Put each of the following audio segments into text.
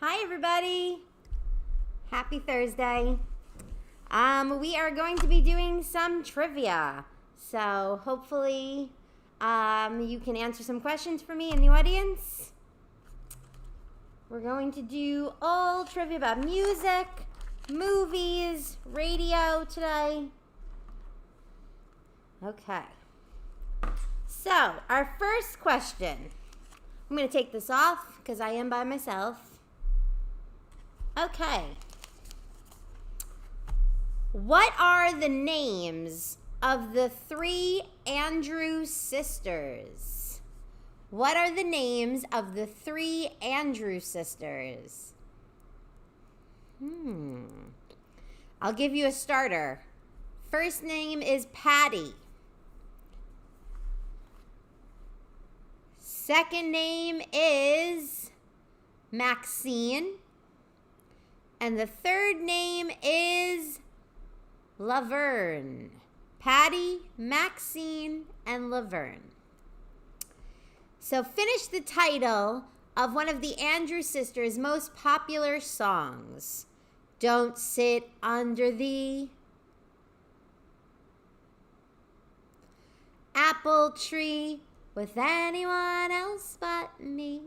Hi, everybody. Happy Thursday. We are going to be doing some trivia. So hopefully you can answer some questions for me in the audience. We're going to do all trivia about music, movies, radio today. Okay. So our first question. I'm going to take this off because I am by myself. Okay. What are the names of the three Andrew sisters? What are the names of the three Andrew sisters? I'll give you a starter. First name is Patty. Second name is Maxine. And the third name is Laverne. Patty, Maxine, and Laverne. So finish the title of one of the Andrew sisters' most popular songs. Don't sit under the apple tree with anyone else but me.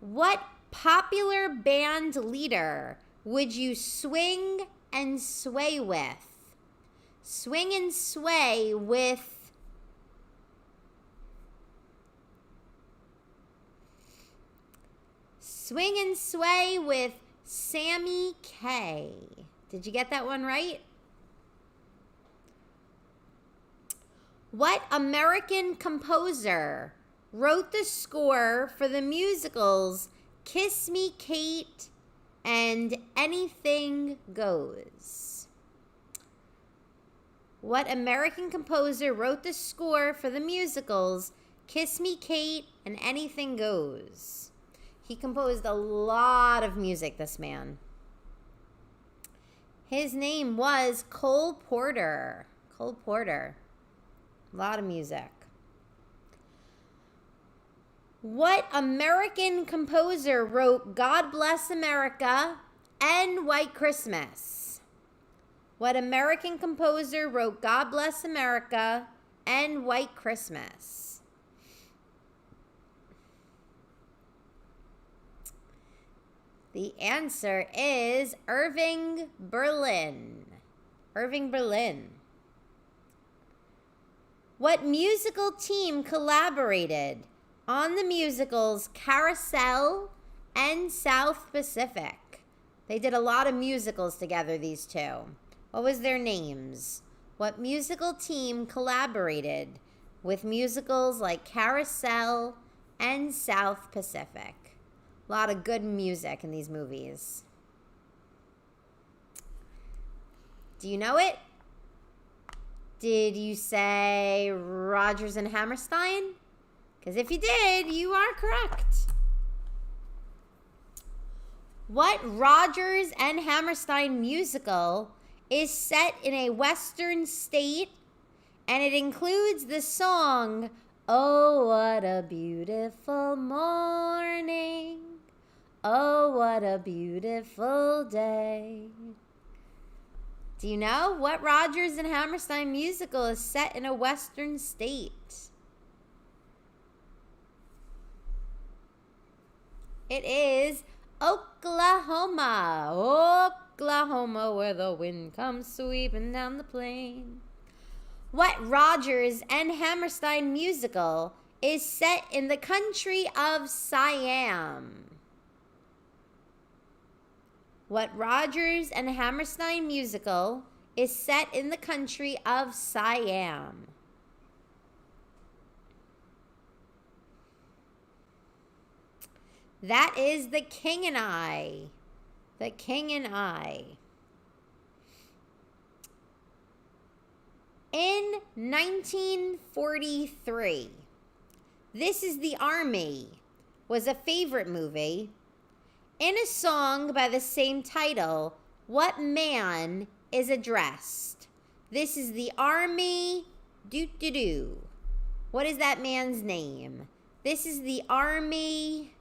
What popular band leader would you swing and sway with? Swing and sway with Sammy Kaye. Did you get that one right? What American composer wrote the score for the musicals Kiss Me, Kate, and Anything Goes? What American composer wrote the score for the musicals Kiss Me, Kate, and Anything Goes? He composed a lot of music, this man. His name was Cole Porter. Cole Porter. A lot of music. What American composer wrote God Bless America and White Christmas? What American composer wrote God Bless America and White Christmas? The answer is Irving Berlin. Irving Berlin. What musical team collaborated on the musicals Carousel and South Pacific? They did a lot of musicals together, these two. What was their names? What musical team collaborated with musicals like Carousel and South Pacific? A lot of good music in these movies. Do you know it? Did you say Rodgers and Hammerstein? Because if you did, you are correct. What Rodgers and Hammerstein musical is set in a western state, and it includes the song, Oh, what a beautiful morning. Oh, what a beautiful day. Do you know what Rodgers and Hammerstein musical is set in a western state? It is Oklahoma. Oklahoma, where the wind comes sweeping down the plain. What Rodgers and Hammerstein musical is set in the country of Siam? What Rodgers and Hammerstein musical is set in the country of Siam? That is The King and I. The King and I. In 1943, This Is the Army was a favorite movie. In a song by the same title, what man is addressed? This is the Army, What is that man's name? This is the Army,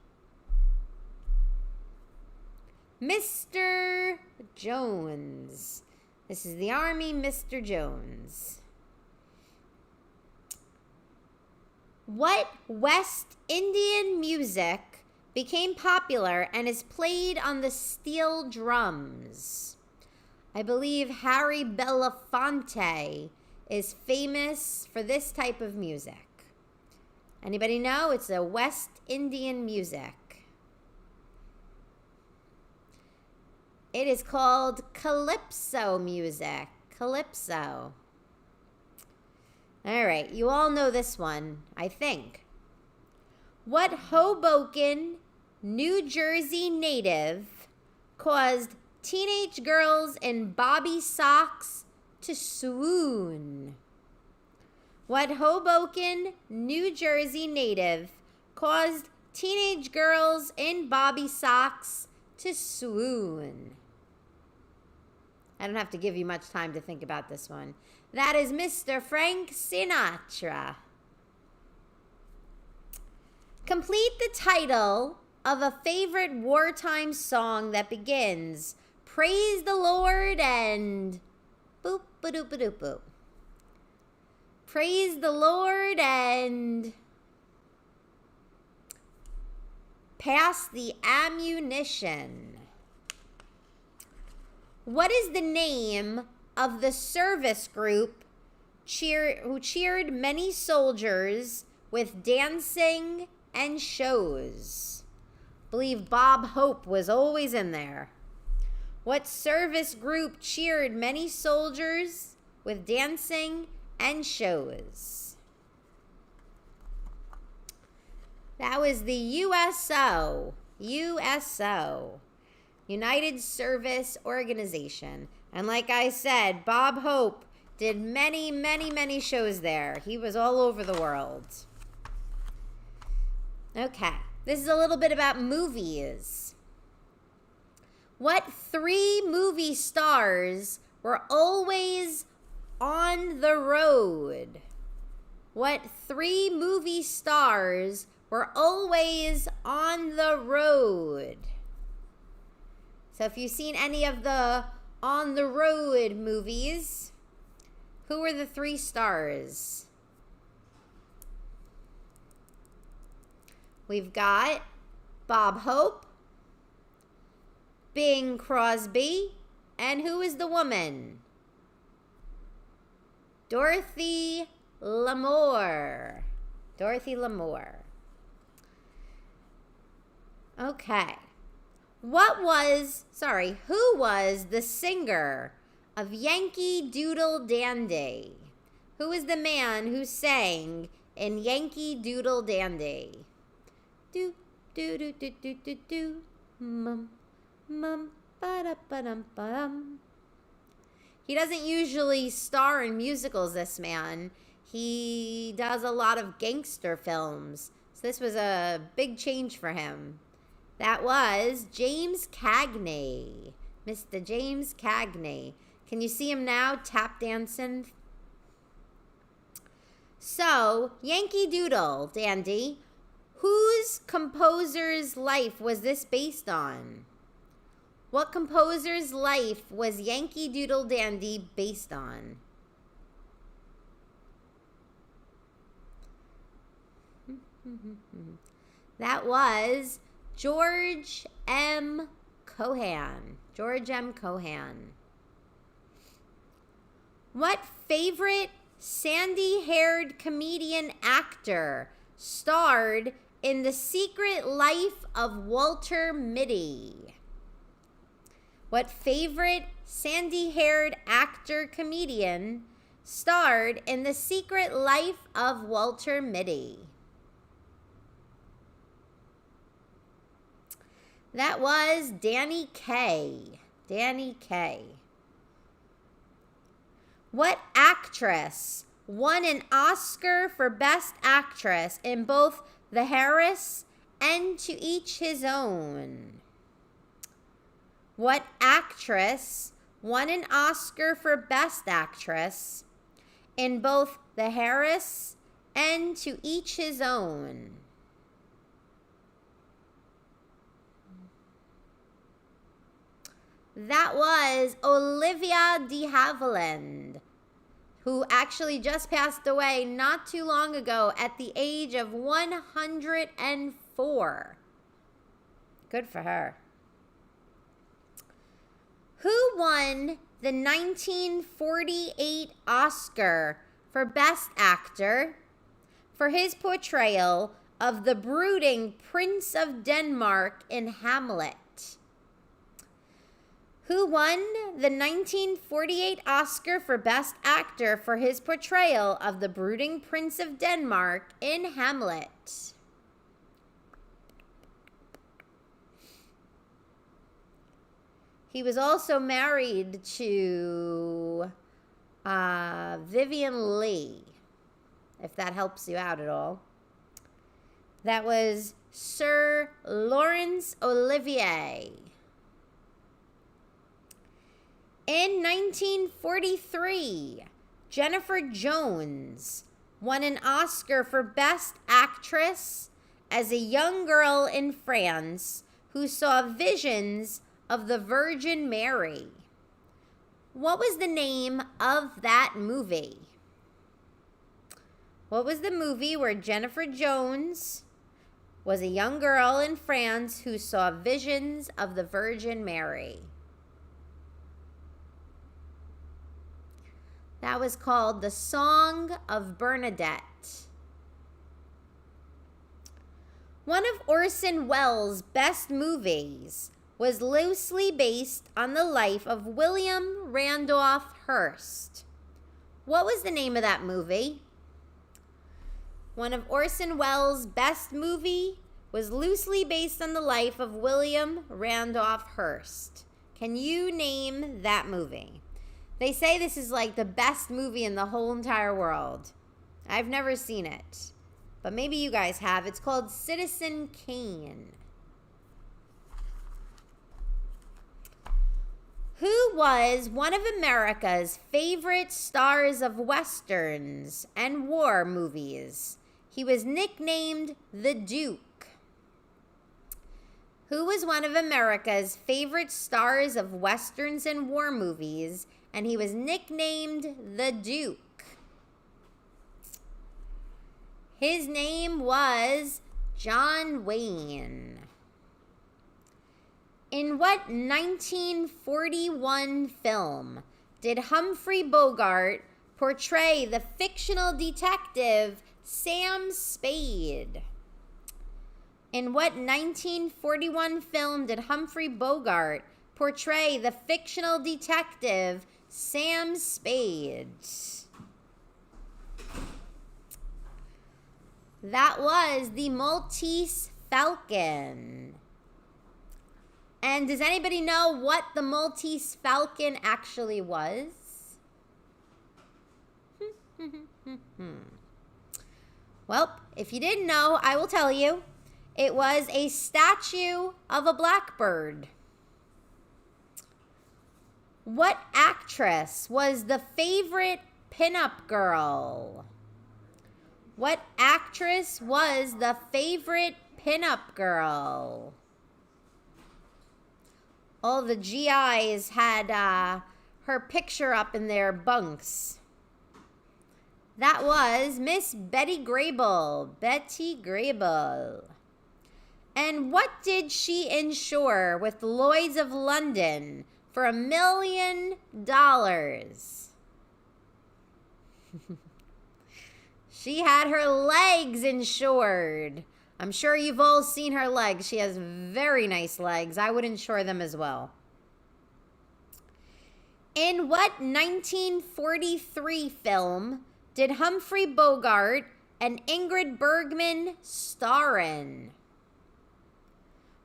Mr. Jones. This is the Army, Mr. Jones. What West Indian music became popular and is played on the steel drums? I believe Harry Belafonte is famous for this type of music. Anybody know? It's a West Indian music. It is called calypso music. Calypso. All right, you all know this one, I think. What Hoboken, New Jersey native caused teenage girls in bobby socks to swoon? What Hoboken, New Jersey native caused teenage girls in bobby socks to swoon? I don't have to give you much time to think about this one. That is Mr. Frank Sinatra. Complete the title of a favorite wartime song that begins, "Praise the Lord" and boop, ba-doop, ba-doop, boop. Praise the Lord and pass the ammunition. What is the name of the service group who cheered many soldiers with dancing and shows? I believe Bob Hope was always in there. What service group cheered many soldiers with dancing and shows? That was the USO. USO. United Service Organization. And like I said, Bob Hope did many, many, many shows there. He was all over the world. Okay, this is a little bit about movies. What 3 movie stars were always on the road? What 3 movie stars were always on the road? So if you've seen any of the On the Road movies, who were the 3 stars? We've got Bob Hope, Bing Crosby, and who is the woman? Dorothy Lamour. Dorothy Lamour. Okay. Who was the singer of Yankee Doodle Dandy? Who is the man who sang in Yankee Doodle Dandy? Do, do, do, do, do, do, do, mum, mum, ba-da-ba-dum, ba-dum. He doesn't usually star in musicals, this man. He does a lot of gangster films. So this was a big change for him. That was James Cagney. Mr. James Cagney. Can you see him now tap dancing? So, Yankee Doodle Dandy. Whose composer's life was this based on? What composer's life was Yankee Doodle Dandy based on? That was George M. Cohan. George M. Cohan. What favorite sandy-haired comedian actor starred in The Secret Life of Walter Mitty? What favorite sandy-haired actor comedian starred in The Secret Life of Walter Mitty? That was Danny Kaye. Danny Kaye. What actress won an Oscar for Best Actress in both The Heiress and To Each His Own? What actress won an Oscar for Best Actress in both The Heiress and To Each His Own? That was Olivia De Havilland, who actually just passed away not too long ago at the age of 104. Good for her. Who won the 1948 Oscar for Best Actor for his portrayal of the brooding Prince of Denmark in Hamlet? Who won the 1948 Oscar for Best Actor for his portrayal of the brooding Prince of Denmark in Hamlet? He was also married to Vivian Leigh, if that helps you out at all. That was Sir Laurence Olivier. In 1943, Jennifer Jones won an Oscar for Best Actress as a young girl in France who saw visions of the Virgin Mary. What was the name of that movie? What was the movie where Jennifer Jones was a young girl in France who saw visions of the Virgin Mary? That was called The Song of Bernadette. One of Orson Welles' best movies was loosely based on the life of William Randolph Hearst. What was the name of that movie? One of Orson Welles' best movie was loosely based on the life of William Randolph Hearst. Can you name that movie? They say this is like the best movie in the whole entire world. I've never seen it, but maybe you guys have. It's called Citizen Kane. Who was one of America's favorite stars of westerns and war movies? He was nicknamed the Duke. Who was one of America's favorite stars of westerns and war movies, and he was nicknamed the Duke? His name was John Wayne. In what 1941 film did Humphrey Bogart portray the fictional detective Sam Spade? In what 1941 film did Humphrey Bogart portray the fictional detective Sam Spade? That was the Maltese Falcon. And does anybody know what the Maltese Falcon actually was? Well, if you didn't know, I will tell you. It was a statue of a blackbird. What actress was the favorite pinup girl? What actress was the favorite pinup girl? All the GIs had her picture up in their bunks. That was Miss Betty Grable. Betty Grable. And what did she insure with Lloyd's of London for $1 million? She had her legs insured. I'm sure you've all seen her legs. She has very nice legs. I would insure them as well. In what 1943 film did Humphrey Bogart and Ingrid Bergman star in?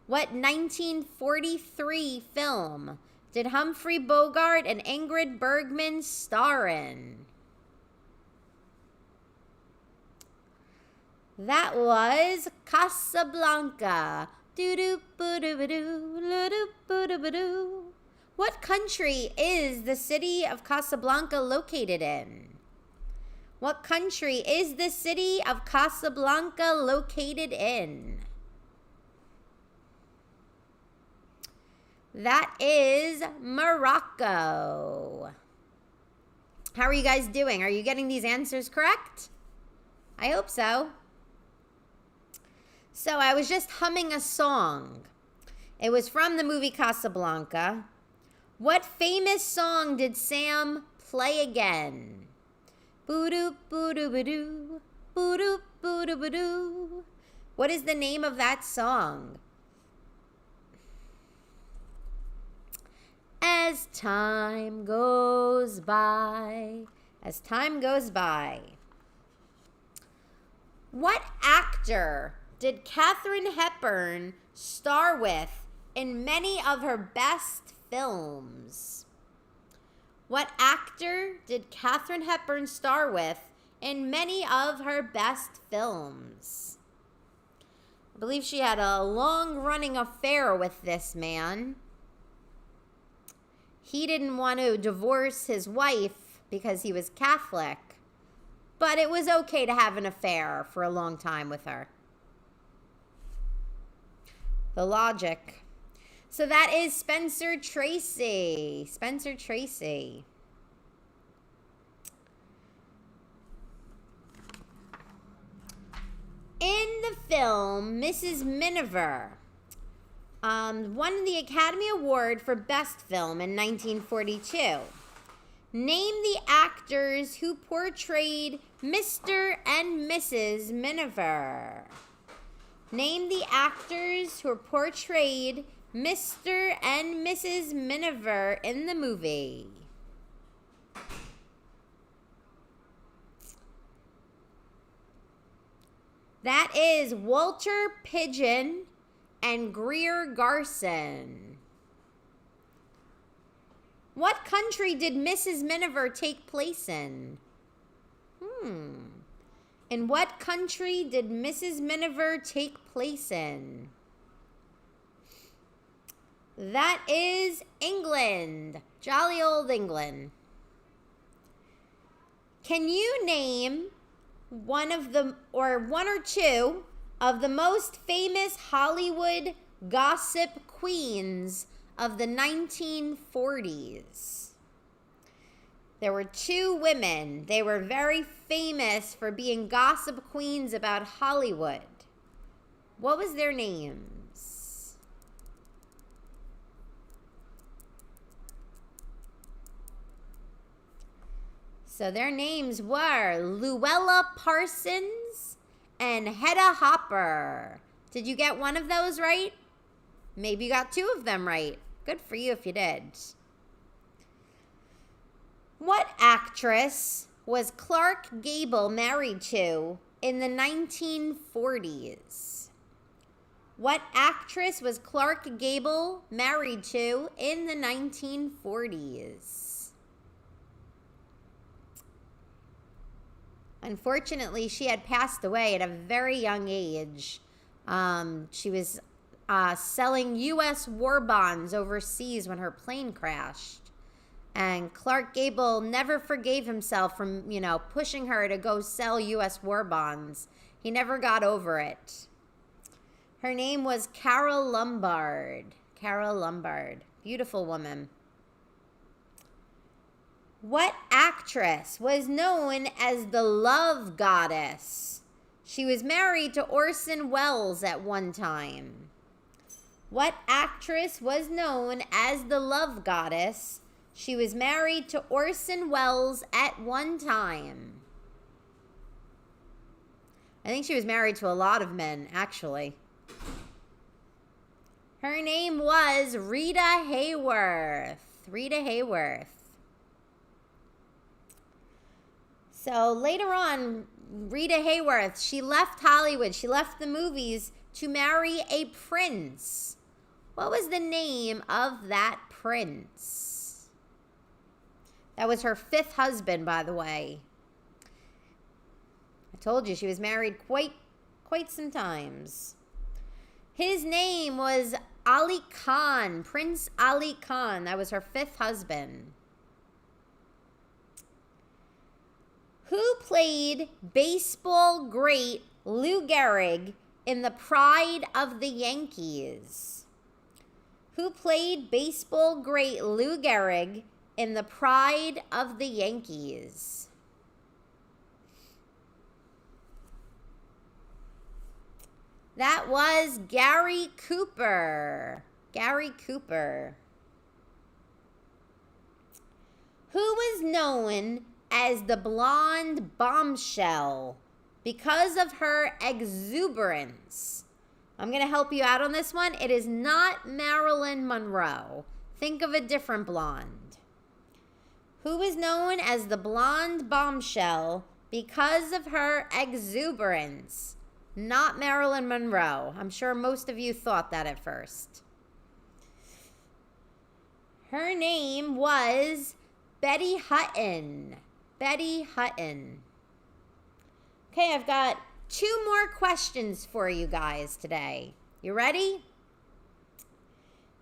What 1943 film did Humphrey Bogart and Ingrid Bergman star in? That was Casablanca. What country is the city of Casablanca located in? What country is the city of Casablanca located in? That is Morocco. How are you guys doing? Are you getting these answers correct? I hope so. So I was just humming a song. It was from the movie Casablanca. What famous song did Sam play again? Boo-doo, boo-doo, boo-doo, boo-doo, boo-doo, boo-doo. What is the name of that song? As time goes by. As time goes by. What actor did Katharine Hepburn star with in many of her best films? What actor did Katharine Hepburn star with in many of her best films? I believe she had a long-running affair with this man. He didn't want to divorce his wife because he was Catholic, but it was okay to have an affair for a long time with her. The logic. So that is Spencer Tracy. Spencer Tracy. In the film Mrs. Miniver, won the Academy Award for Best Film in 1942. Name the actors who portrayed Mr. and Mrs. Miniver. Name the actors who portrayed Mr. and Mrs. Miniver in the movie. That is Walter Pidgeon and Greer Garson. What country did Mrs. Miniver take place in? In what country did Mrs. Miniver take place in? That is England. Jolly old England. Can you name one or two of the most famous Hollywood gossip queens of the 1940s? There were two women. They were very famous for being gossip queens about Hollywood. What was their names? So their names were Luella Parsons and Hedda Hopper. Did you get one of those right? Maybe you got two of them right. Good for you if you did. What actress was Clark Gable married to in the 1940s? What actress was Clark Gable married to in the 1940s? Unfortunately, she had passed away at a very young age. She was selling U.S. war bonds overseas when her plane crashed. And Clark Gable never forgave himself from, pushing her to go sell U.S. war bonds. He never got over it. Her name was Carol Lombard. Carol Lombard. Beautiful woman. What actress was known as the Love Goddess? She was married to Orson Welles at one time. What actress was known as the Love Goddess? She was married to Orson Welles at one time. I think she was married to a lot of men, actually. Her name was Rita Hayworth. Rita Hayworth. So later on, Rita Hayworth, she left Hollywood. She left the movies to marry a prince. What was the name of that prince? That was her fifth husband, by the way. I told you she was married quite some times. His name was Ali Khan, Prince Ali Khan. That was her fifth husband. Who played baseball great Lou Gehrig in The Pride of the Yankees? who played baseball great Lou Gehrig in The Pride of the Yankees? That was Gary Cooper. Gary Cooper. Who was known as the blonde bombshell because of her exuberance? I'm going to help you out on this one. It is not Marilyn Monroe. Think of a different blonde. Who was known as the blonde bombshell because of her exuberance? Not Marilyn Monroe. I'm sure most of you thought that at first. Her name was Betty Hutton. Betty Hutton. Okay, I've got 2 more questions for you guys today. You ready?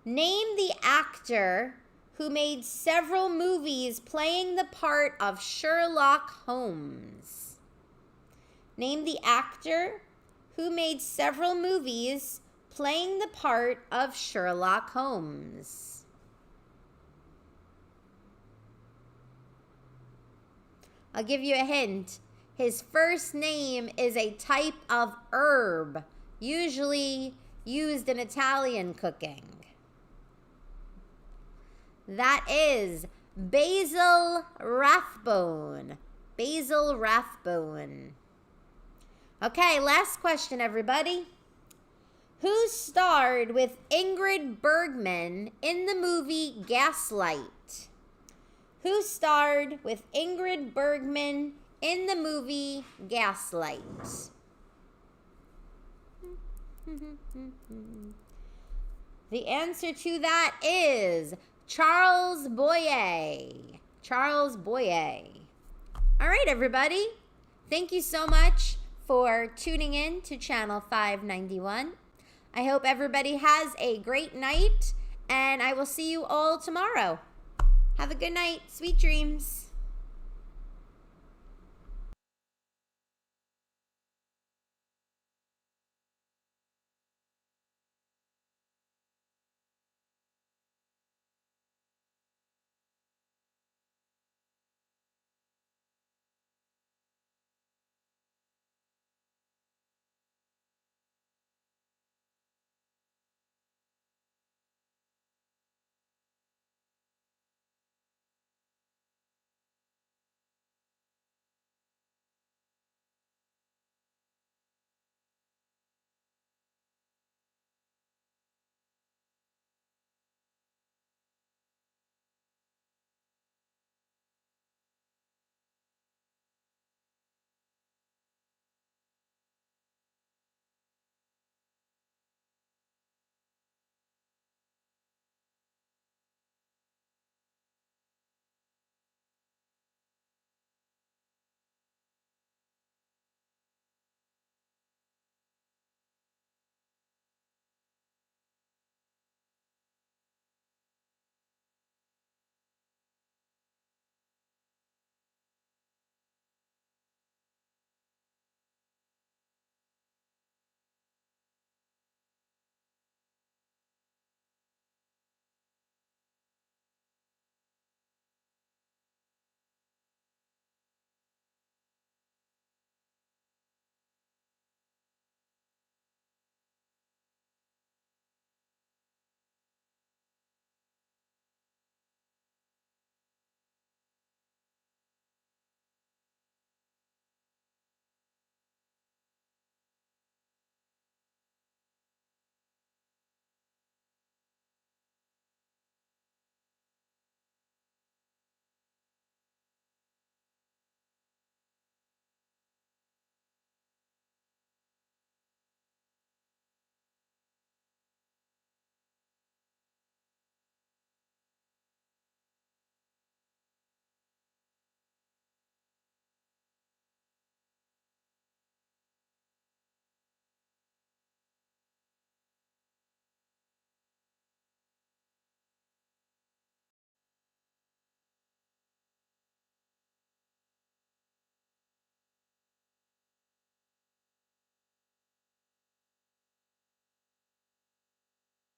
Name the actor who made several movies playing the part of Sherlock Holmes. Name the actor who made several movies playing the part of Sherlock Holmes. I'll give you a hint. His first name is a type of herb, usually used in Italian cooking. That is Basil Rathbone. Basil Rathbone. Okay, last question, everybody. Who starred with Ingrid Bergman in the movie Gaslight? Who starred with Ingrid Bergman in the movie Gaslight? The answer to that is Charles Boyer. Charles Boyer. All right, everybody. Thank you so much for tuning in to Channel 591. I hope everybody has a great night, and I will see you all tomorrow. Have a good night. Sweet dreams.